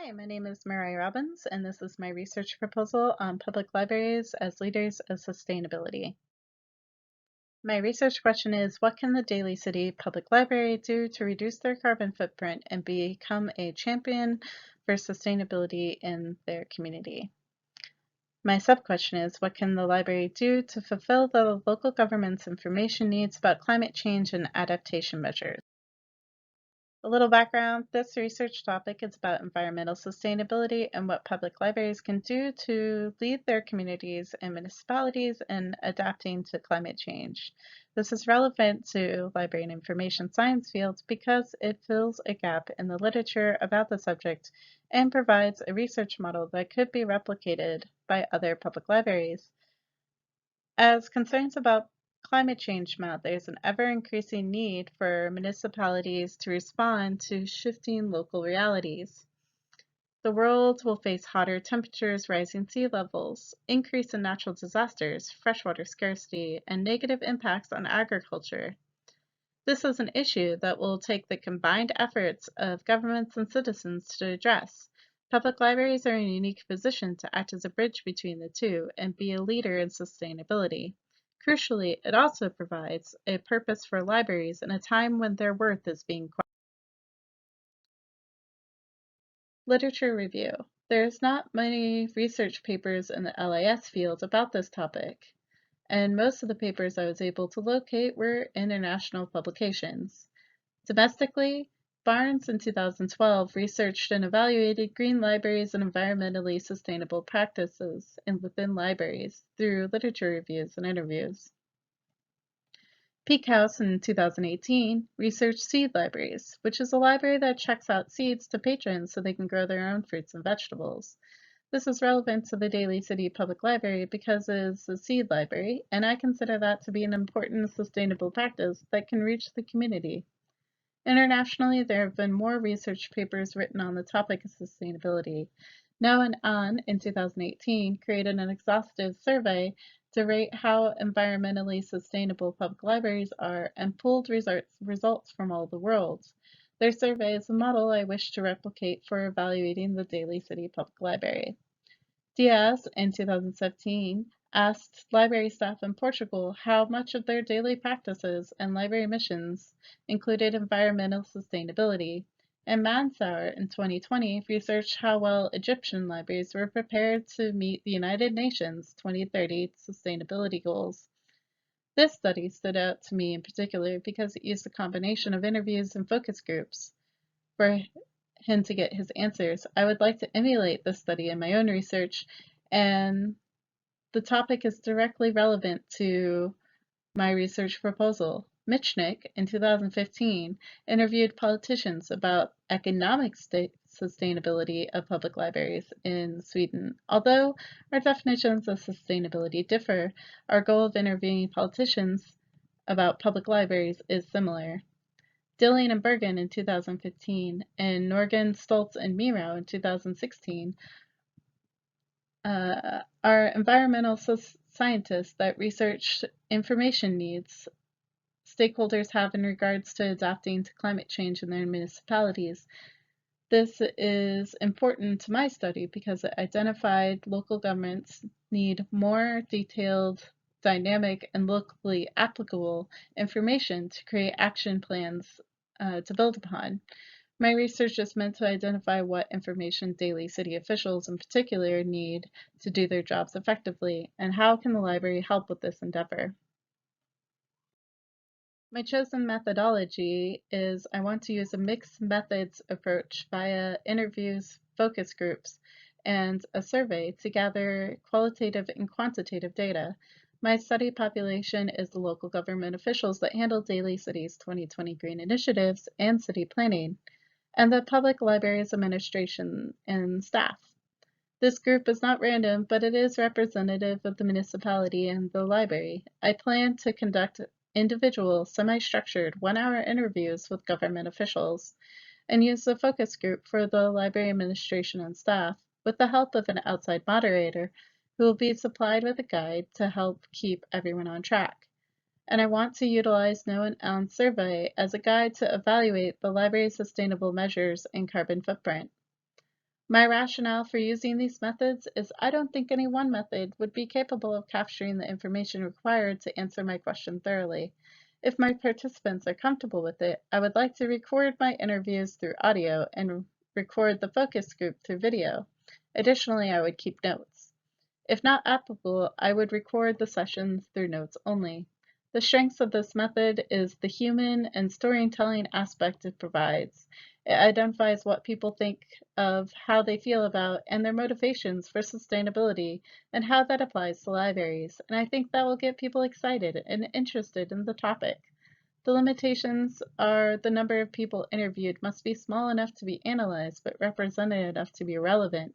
Hi, my name is Mariah Robbins, and this is my research proposal on public libraries as leaders of sustainability. My research question is, what can the Daly City Public Library do to reduce their carbon footprint and become a champion for sustainability in their community? My sub-question is, what can the library do to fulfill the local government's information needs about climate change and adaptation measures? A little background, this research topic is about environmental sustainability and what public libraries can do to lead their communities and municipalities in adapting to climate change. This is relevant to library and information science fields because it fills a gap in the literature about the subject and provides a research model that could be replicated by other public libraries. As concerns about climate change mount, there's an ever-increasing need for municipalities to respond to shifting local realities. The world will face hotter temperatures, rising sea levels, increase in natural disasters, freshwater scarcity, and negative impacts on agriculture. This is an issue that will take the combined efforts of governments and citizens to address. Public libraries are in a unique position to act as a bridge between the two and be a leader in sustainability. Crucially, it also provides a purpose for libraries in a time when their worth is being questioned. Literature review. There's not many research papers in the LIS field about this topic, and most of the papers I was able to locate were international publications. Domestically, Barnes in 2012 researched and evaluated green libraries and environmentally sustainable practices within libraries through literature reviews and interviews. Peak House in 2018 researched seed libraries, which is a library that checks out seeds to patrons so they can grow their own fruits and vegetables. This is relevant to the Daly City Public Library because it is a seed library, and I consider that to be an important sustainable practice that can reach the community. Internationally, there have been more research papers written on the topic of sustainability. No and On in 2018 created an exhaustive survey to rate how environmentally sustainable public libraries are and pulled results from all the world. Their survey is a model I wish to replicate for evaluating the Daly City Public Library. Diaz in 2017 asked library staff in Portugal how much of their daily practices and library missions included environmental sustainability, and Mansour in 2020 researched how well Egyptian libraries were prepared to meet the United Nations 2030 sustainability goals. This study stood out to me in particular because it used a combination of interviews and focus groups for him to get his answers. I would like to emulate this study in my own research, and the topic is directly relevant to my research proposal. Michnik, in 2015, interviewed politicians about economic sustainability of public libraries in Sweden. Although our definitions of sustainability differ, our goal of interviewing politicians about public libraries is similar. Dilling and Berggren in 2015, and Norgren, Stoltz, and Miro in 2016 are environmental scientists that research information needs stakeholders have in regards to adapting to climate change in their municipalities. This is important to my study because it identified local governments need more detailed, dynamic, and locally applicable information to create action plans to build upon. My research is meant to identify what information Daly City officials in particular need to do their jobs effectively, and how can the library help with this endeavor. My chosen methodology is I want to use a mixed methods approach via interviews, focus groups, and a survey to gather qualitative and quantitative data. My study population is the local government officials that handle Daly City's 2020 green initiatives and city planning, and the public library's administration and staff. This group is not random, but it is representative of the municipality and the library. I plan to conduct individual, semi-structured, one-hour interviews with government officials and use the focus group for the library administration and staff with the help of an outside moderator who will be supplied with a guide to help keep everyone on track. And I want to utilize No and On survey as a guide to evaluate the library's sustainable measures and carbon footprint. My rationale for using these methods is I don't think any one method would be capable of capturing the information required to answer my question thoroughly. If my participants are comfortable with it, I would like to record my interviews through audio and record the focus group through video. Additionally, I would keep notes. If not applicable, I would record the sessions through notes only. The strengths of this method is the human and storytelling aspect it provides. It identifies what people think of, how they feel about, and their motivations for sustainability, and how that applies to libraries. And I think that will get people excited and interested in the topic. The limitations are the number of people interviewed must be small enough to be analyzed, but represented enough to be relevant.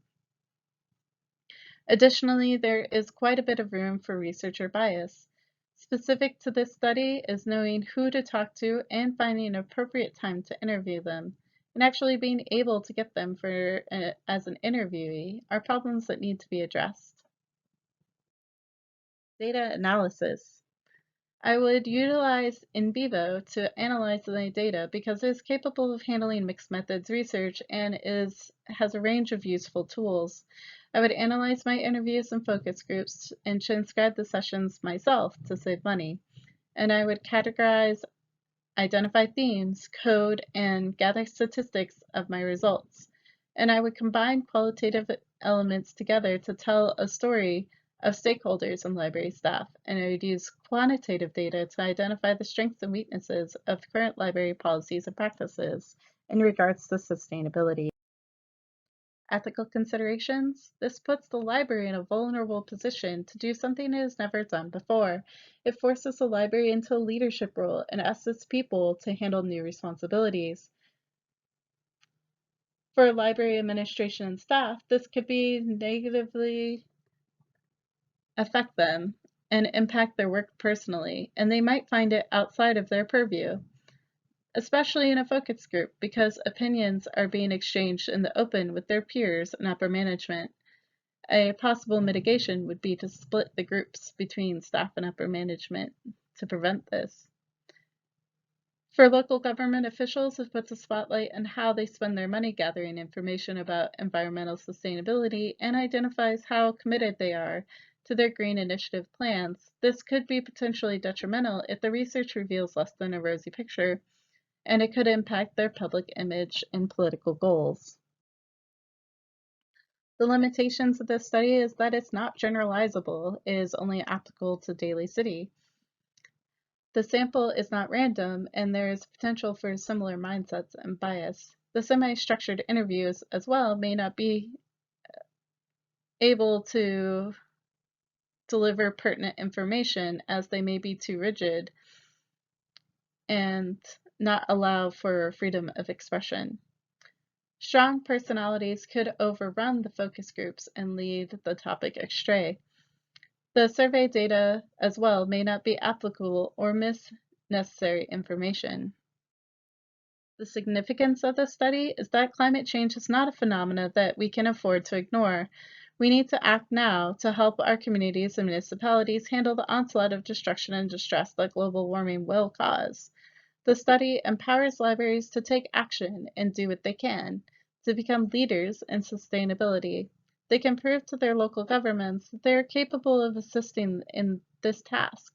Additionally, there is quite a bit of room for researcher bias. Specific to this study is knowing who to talk to and finding an appropriate time to interview them, and actually being able to get them as an interviewee are problems that need to be addressed. Data analysis. I would utilize in vivo to analyze the data because it is capable of handling mixed methods research and has a range of useful tools. I would analyze my interviews and focus groups and transcribe the sessions myself to save money. And I would categorize, identify themes, code, and gather statistics of my results. And I would combine qualitative elements together to tell a story of stakeholders and library staff, and I would use quantitative data to identify the strengths and weaknesses of current library policies and practices in regards to sustainability. Ethical considerations. This puts the library in a vulnerable position to do something it has never done before. It forces the library into a leadership role and asks its people to handle new responsibilities. For library administration and staff, this could be negatively affect them and impact their work personally, and they might find it outside of their purview, especially in a focus group because opinions are being exchanged in the open with their peers and upper management. A possible mitigation would be to split the groups between staff and upper management to prevent this. For local government officials, it puts a spotlight on how they spend their money gathering information about environmental sustainability and identifies how committed they are to their green initiative plans. This could be potentially detrimental if the research reveals less than a rosy picture, and it could impact their public image and political goals. The limitations of this study is that it's not generalizable. It is only applicable to Daly City. The sample is not random, and there is potential for similar mindsets and bias. The semi-structured interviews as well may not be able to deliver pertinent information as they may be too rigid and not allow for freedom of expression. Strong personalities could overrun the focus groups and lead the topic astray. The survey data as well may not be applicable or miss necessary information. The significance of this study is that climate change is not a phenomenon that we can afford to ignore. We need to act now to help our communities and municipalities handle the onslaught of destruction and distress that global warming will cause. The study empowers libraries to take action and do what they can to become leaders in sustainability. They can prove to their local governments that they are capable of assisting in this task.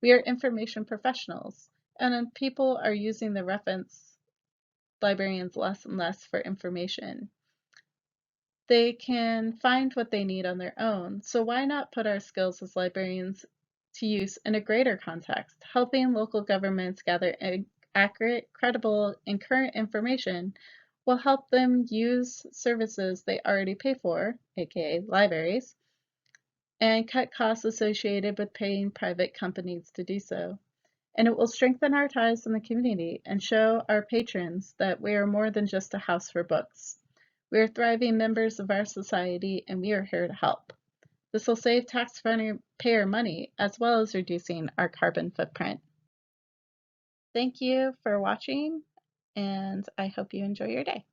We are information professionals, and people are using the reference librarians less and less for information. They can find what they need on their own, so why not put our skills as librarians to use in a greater context, helping local governments gather accurate, credible, and current information will help them use services they already pay for, aka libraries, and cut costs associated with paying private companies to do so. And it will strengthen our ties in the community and show our patrons that we are more than just a house for books. We are thriving members of our society and we are here to help. This will save taxpayer money as well as reducing our carbon footprint. Thank you for watching, and I hope you enjoy your day.